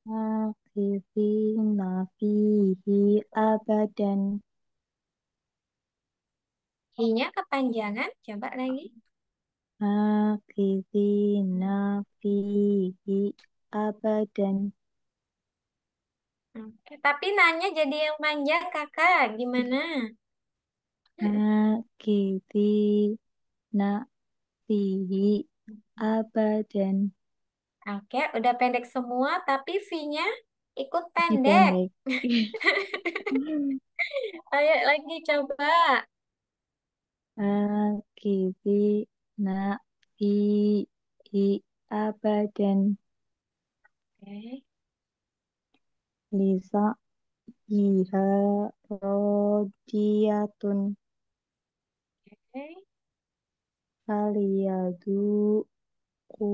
Akifina fihi abadan. I-nya kepanjangan, coba lagi. Akifina fihi abadan. Oke, tapi nanya jadi yang manja kakak, gimana? Nakiti na fihi abadan. Oke, udah pendek semua, tapi V-nya ikut Masih pendek. pendek. Ayo lagi coba. Nakiti na fihi abadan. Oke, Lisa iha rodiyatun. oke, Faliyadu ku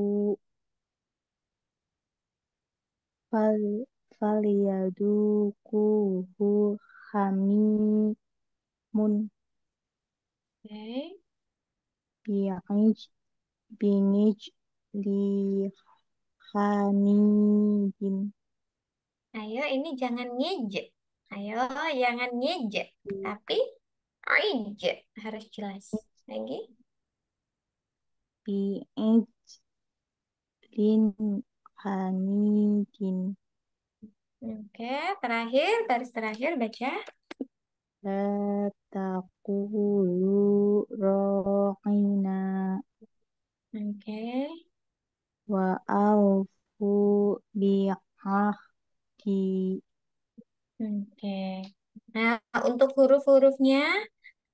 fal faliyadu kuhu hamimun oke. bi'ij binij li hanijin. Ayo, ini jangan ngejek. Ayo, jangan ngejek. Tapi, aije harus jelas. Lagi. Bi'ij lin hanijin. Oke, terakhir, garis terakhir baca. La taqulu ro'ina Oke, wa aufu bi'ahdi. oke. Nah, untuk huruf-hurufnya,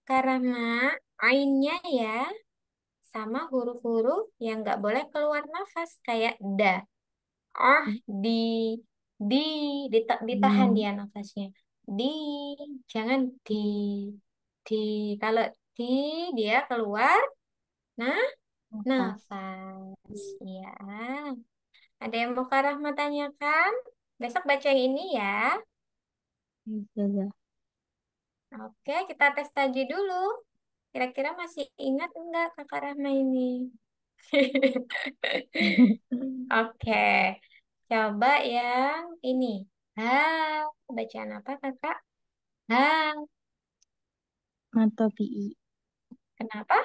karena ainnya ya, sama huruf-huruf yang nggak boleh keluar nafas, kayak da. Ah, di, di, ditahan Hmm, dia nafasnya. Di, jangan di, di. Kalau di, dia keluar, nah, pas. nafas. Ya. Ada yang mau Kak Rahma tanyakan? Besok baca yang ini ya. Bisa. Oke, kita tes taji dulu. Kira-kira masih ingat enggak Kakak Rahma ini? Oke, coba yang ini. Bacaan apa Kakak? Ah, Atau BI. kenapa?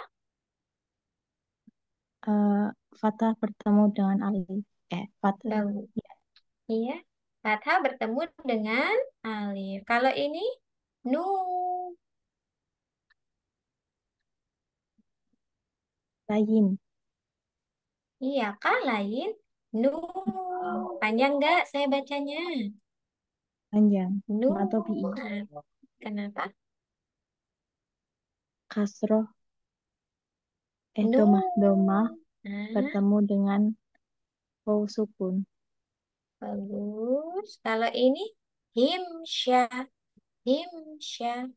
Eh, Fatah bertemu dengan alif. Fatah. Bagus. Ya, Iya. Fathah bertemu dengan alif. Kalau ini, nu. lain. Iya kah lain? Nu. Panjang nggak saya bacanya? Panjang. Nu. Atau BI. Kenapa? Kasroh. Nu. Domah. Domah Nah, bertemu dengan waw sukun. bagus. Kalau ini, himsya. Himsya.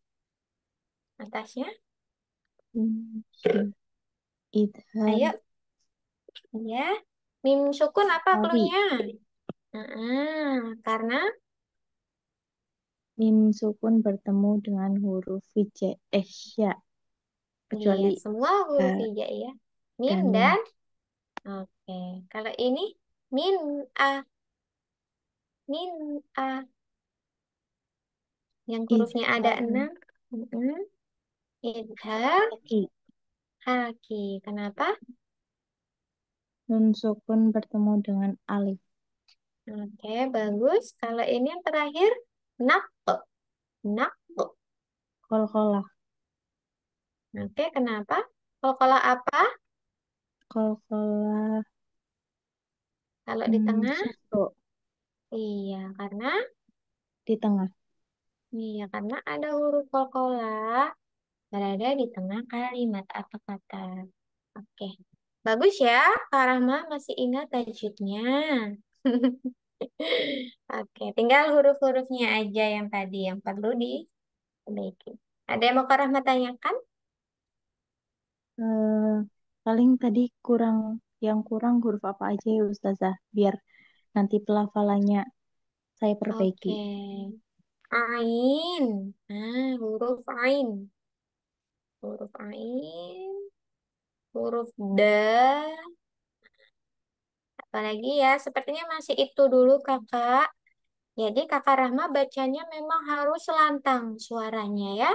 Atasnya. Insya. Idhar. Ayo, ya. Mim sukun apa Tawi. keluarnya? Karena Mim sukun bertemu dengan huruf ya. iya, Kecuali semua huruf eh, hijaiyah. Mim dan mim. dan oke. Kalau ini min a, min a yang hurufnya ada Idhar. 6. Idhar Haki. haki. Kenapa? Nun sukun bertemu dengan alif. Oke, bagus. Kalau ini yang terakhir nak, nak. Kolkolah. Oke, kenapa? Kalau apa? Kolkolah. Kalau di tengah? Susto. Iya, karena Di tengah. karena ada huruf qalqalah berada di tengah kalimat atau kata. Oke. Bagus ya, Kak Rahma masih ingat tajwidnya. Oke, tinggal huruf-hurufnya aja yang tadi yang perlu diperbaiki. Ada yang mau Kak Rahma tanyakan? Eh, paling tadi yang kurang huruf apa aja ya Ustazah, biar nanti pelafalannya saya perbaiki. Oke. Ain. Huruf ain. Huruf ain. Huruf da. Apalagi ya, sepertinya masih itu dulu kakak. Jadi kakak Rahma bacanya memang harus lantang suaranya ya,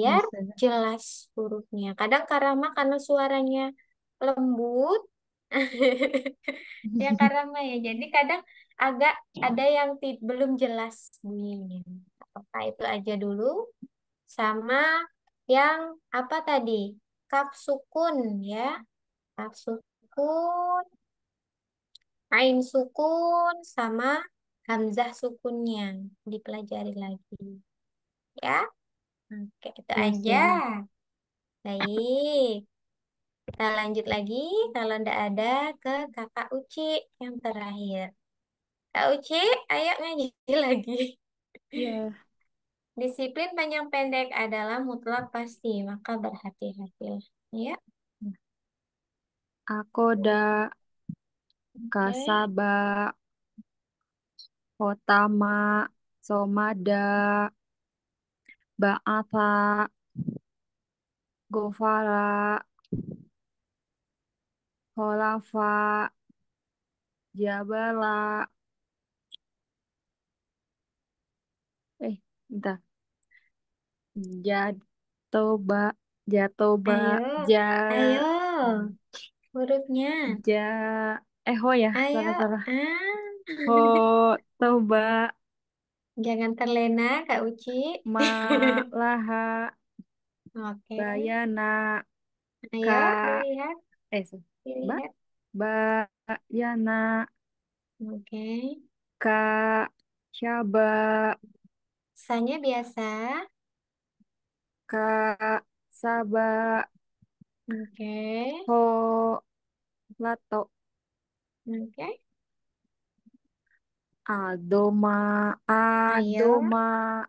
Ya biar Ustazah. jelas hurufnya. Kadang Kak Rahma karena suaranya lembut, ya Kak Rahma ya. Jadi kadang agak ada yang belum jelas bunyinya. Apakah itu aja dulu? sama yang apa tadi? Kaf sukun ya. Kaf sukun, ain sukun sama hamzah sukunnya dipelajari lagi ya. Oke, itu Ya, aja. siap. Baik, kita lanjut lagi. Kalau ndak ada ke Kakak Uci yang terakhir. Kak Uci, ayo ngaji lagi. Ya, Disiplin panjang pendek adalah mutlak pasti, maka berhati-hatilah. Ya, Akoda, oke. Kasaba, Kotama, Somada, Ba'atha, Gofara, Kholafa, Jabala, bentar. Jatoba, Jatoba, Ayo, Ja, ayo, hurufnya. Ja, Ho ya, Ayo, salah-salah. ah. Ho, Toba, Jangan terlena, Kak Uci. Ma, Laha, Oke, Bayana, ayo Ka, dilihat, so, Ba, dilihat. Bayana, Oke, Ka, Syaba, sanya biasa. Ka, Saba, Oke, Ho, Lato, oke. Adoma, Ayo, Adoma,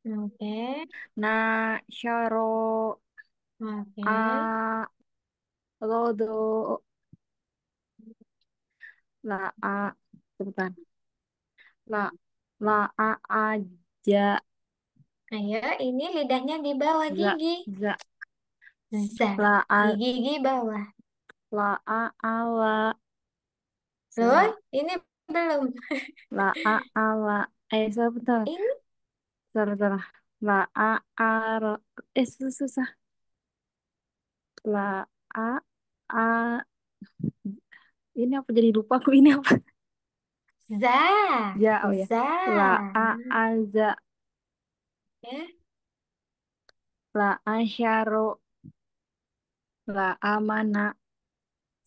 oke, Na, Syaro, oke. A, Lodo, La, A, sebentar. La, A, Aja, Ayo, ini lidahnya di bawah Za, gigi. Za, Za, La, di A, gigi bawah. La, A, Ala, Loh, Sa, ini belum. La, A, Ala, sebentar. Ini Salah, salah. La, A, Ar, susah. La, A, ini apa jadi lupa aku ini apa? za, Ja, oh ya. za. La, A, Aza, Ya, La, Asyaro, La, Amana,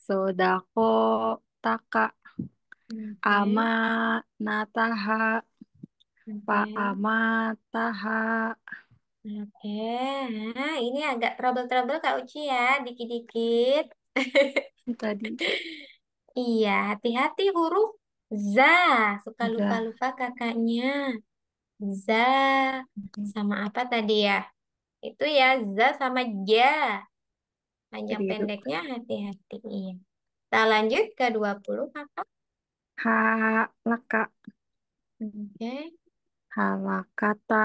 Sodako, Taka, oke, Ama, Nataha, oke, Pak Ama, Taha, oke. Nah, ini agak trouble-trouble Kak Uci ya, dikit-dikit. tadi, Iya, hati-hati huruf za. Suka Za. lupa-lupa kakaknya. Za Oke. sama apa tadi ya? Itu ya, za sama ja. Panjang Tadi itu. pendeknya hati-hati. Iya. Kita lanjut ke 20 kakak. Ha, laka, Oke. halakata,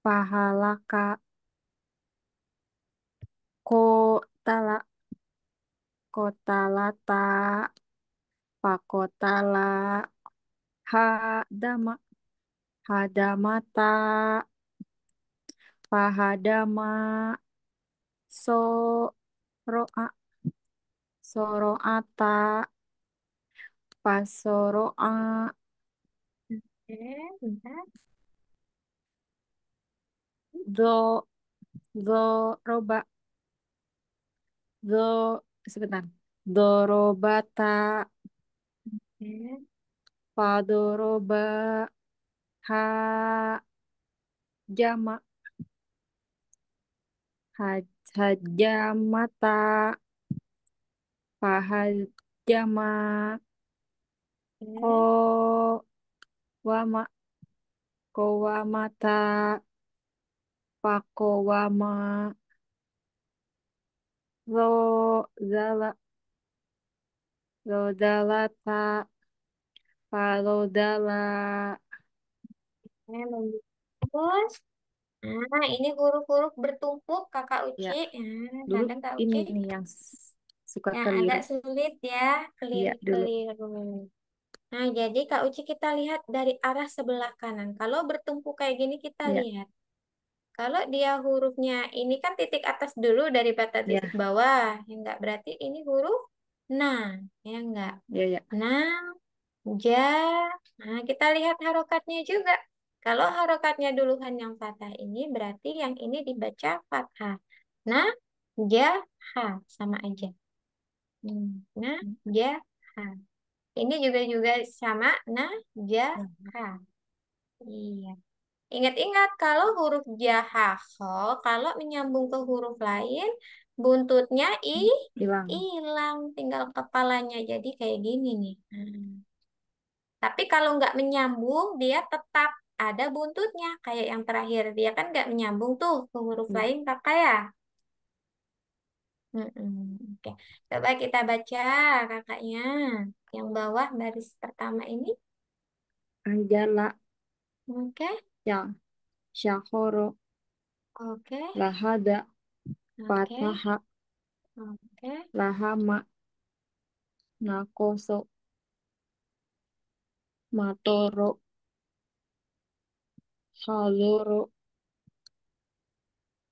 pahalaka, kotala, kotalata, pakotala, hadama, hadamata, pahadama, soroa, soroata, pasoroa, Oke, bentar. do, roba, sebentar, dorobata, Oke. padoroba, ha, jama, hajamata, pahajama, Oke. ko, wama, kowamata, pakowama, lo, zala, lodalata, palodala. Oke, lanjut. Terus, nah ini huruf-huruf bertumpuk Kakak Ya, Uci. Nah, dulu kadang Kak ini Uci nih yang suka yang keliru. agak sulit ya, Iya, dulu. keliru-keliru. Nah, jadi Kak Uci kita lihat dari arah sebelah kanan. Kalau bertumpuk kayak gini kita Iya, lihat. Kalau dia hurufnya ini kan titik atas dulu daripada titik iya, bawah. Ya enggak, berarti ini huruf na. Ya enggak. iya, iya. Na, ja. Nah, kita lihat harokatnya juga. Kalau harokatnya duluan yang fathah ini berarti yang ini dibaca fathah. Nah, jaha sama aja. Hmm. Nah, jaha. Ini juga sama. Nah, Ya. jaha. Iya. Ingat-ingat kalau huruf jahakho, kalau menyambung ke huruf lain, buntutnya Hilang. hilang, tinggal kepalanya. Jadi kayak gini nih. Tapi kalau nggak menyambung, dia tetap ada buntutnya. Kayak yang terakhir, dia kan nggak menyambung tuh ke huruf Ya. lain, kakak ya. Oke. Coba kita baca kakaknya. Yang bawah baris pertama ini. Anjala. Oke, Ya. Syahoro. oke, Lahada. oke, Fataha. oke. Lahama. Nakoso. Matoro. Haloro.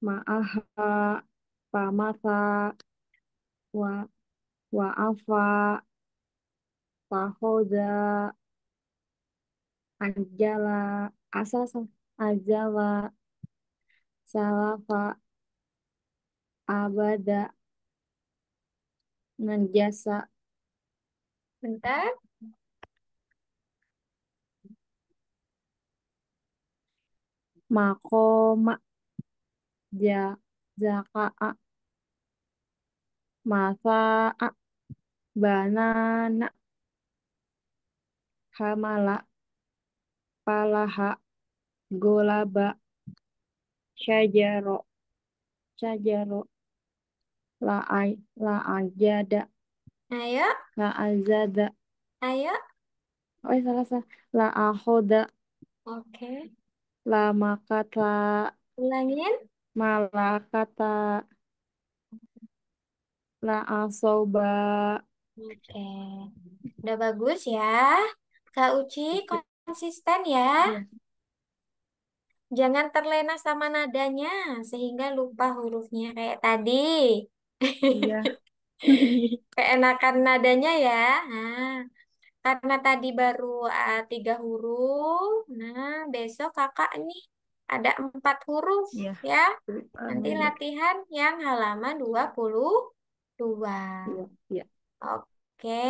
Ma'aha. Pamasa. Wa. Wa'afa. Pahoda. Anjala. Asasa. Ajala. Salafa. Abada. Najasa. Bentar. Makoma. Ja. Zaka'a. Masa'a. Banana. Hamala. Palaha. Golaba. Syajaro. Syajaro. La'ai. La'ajada. Ayo, La'azada. ayo. Oh, salah. La'ahoda. Oke. Lamakata. Ulangin. Malakata. La'asoba. Oke. Udah bagus ya. Kak Uci konsisten ya. Iya. Jangan terlena sama nadanya sehingga lupa hurufnya kayak tadi. Iya. Keenakan nadanya ya. Nah, karena tadi baru 3 huruf. Nah, besok kakak nih ada 4 huruf Iya. ya. Nanti Alhamdulillah. latihan yang halaman 22. Iya. Iya. Oke.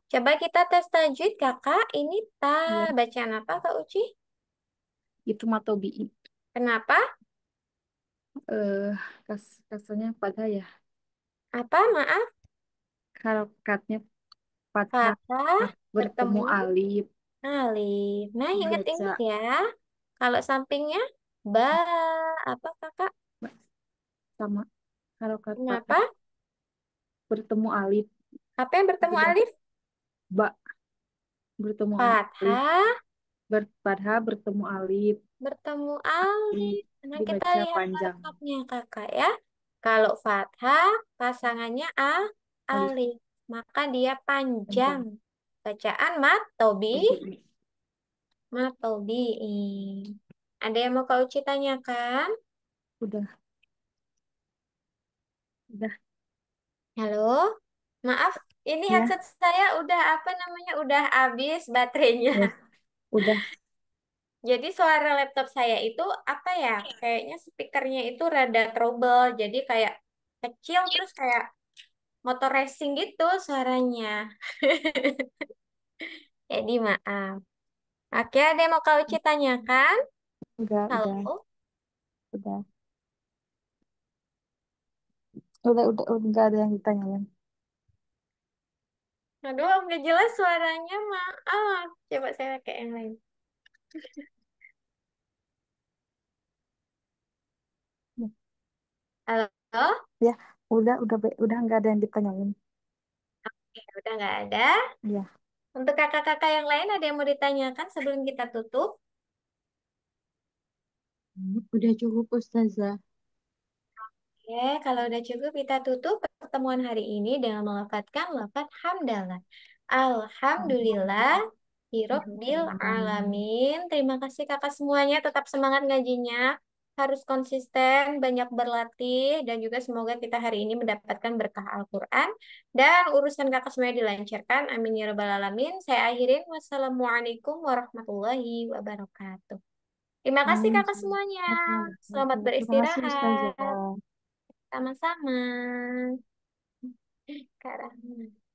Coba kita tes tajwid kakak. Ini ta Iya. bacaan apa Kak Uci? Itu matobi. Kenapa? Eh, kasarnya pada ya. Apa? Maaf. Harokatnya fathah Fathah bertemu bertemu alif alif. Nah, ingat-ingat dibaca ya. Kalau sampingnya ba apa kakak? sama harokat Kenapa? fathah bertemu alif Apa yang bertemu dibaca alif? ba bertemu alif Fathah berfathah bertemu alif bertemu alif. Nah, kita dibaca lihat panjang harokatnya kakak ya. Kalau fathah pasangannya alif alif, maka dia panjang. panjang Bacaan matobi, tobi matobi. Ada yang mau kau Uci tanyakan? udah udah Halo, maaf, ini ya headset saya udah apa namanya udah habis baterainya. ya udah Jadi suara laptop saya itu apa ya? Kayaknya speakernya itu rada trouble. Jadi kayak kecil terus kayak motor racing gitu suaranya. Jadi maaf. Oke, ada yang mau kau Uci tanyakan? udah udah Halo? udah udah nggak ada yang ditanyain. Aduh, nggak jelas suaranya, maaf. Coba saya pakai yang lain. Halo? Ya udah nggak ada yang ditanyain. Ya, udah nggak ada. Ya. Untuk kakak-kakak yang lain ada yang mau ditanyakan sebelum kita tutup? Udah cukup Ustazah. Oke, kalau udah cukup kita tutup pertemuan hari ini dengan melafadzkan lafadz hamdalah. Alhamdulillah, Hirobbil Alhamdulillah. alamin. Terima kasih kakak semuanya, tetap semangat ngajinya. harus konsisten, banyak berlatih, dan juga semoga kita hari ini mendapatkan berkah Al-Quran dan urusan kakak semuanya dilancarkan. Amin ya rabbal alamin. Saya akhirin. Wassalamualaikum warahmatullahi wabarakatuh. Terima kasih Amin. kakak semuanya. Selamat Terima kasih beristirahat. Ustazah. Sama-sama. Kak Rahma.